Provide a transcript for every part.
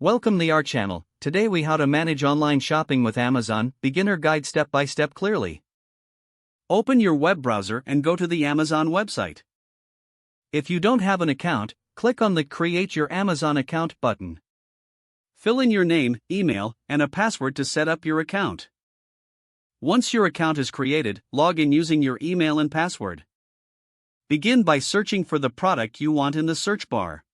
Welcome to our channel. Today we how to manage online shopping with Amazon, beginner guide step by step clearly. Open your web browser and go to the Amazon website. If you don't have an account, click on the Create Your Amazon Account button. Fill in your name, email, and a password to set up your account. Once your account is created, log in using your email and password. Begin by searching for the product you want in the search bar.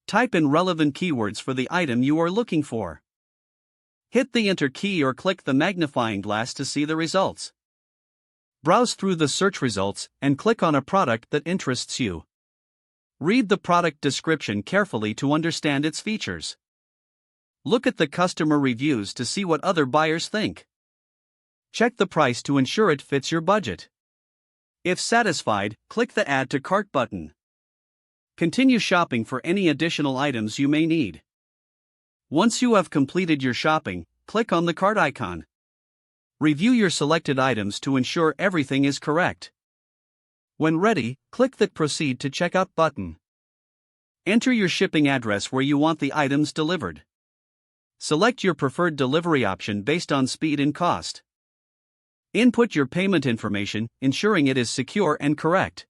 Type in relevant keywords for the item you are looking for. Hit the Enter key or click the magnifying glass to see the results. Browse through the search results and click on a product that interests you. Read the product description carefully to understand its features. Look at the customer reviews to see what other buyers think. Check the price to ensure it fits your budget. If satisfied, click the Add to Cart button. Continue shopping for any additional items you may need. Once you have completed your shopping, click on the cart icon. Review your selected items to ensure everything is correct. When ready, click the Proceed to Checkout button. Enter your shipping address where you want the items delivered. Select your preferred delivery option based on speed and cost. Input your payment information, ensuring it is secure and correct.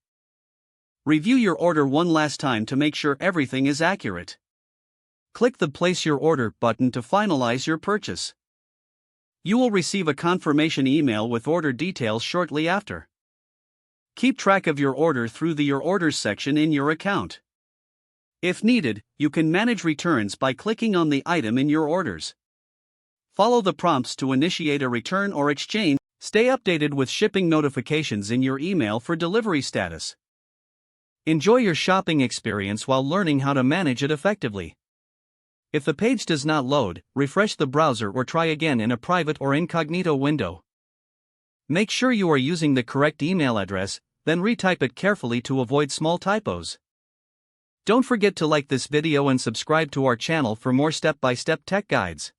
Review your order one last time to make sure everything is accurate. Click the Place Your Order button to finalize your purchase. You will receive a confirmation email with order details shortly after. Keep track of your order through the Your Orders section in your account. If needed, you can manage returns by clicking on the item in your orders. Follow the prompts to initiate a return or exchange. Stay updated with shipping notifications in your email for delivery status. Enjoy your shopping experience while learning how to manage it effectively. If the page does not load, refresh the browser or try again in a private or incognito window. Make sure you are using the correct email address, then retype it carefully to avoid small typos. Don't forget to like this video and subscribe to our channel for more step-by-step tech guides.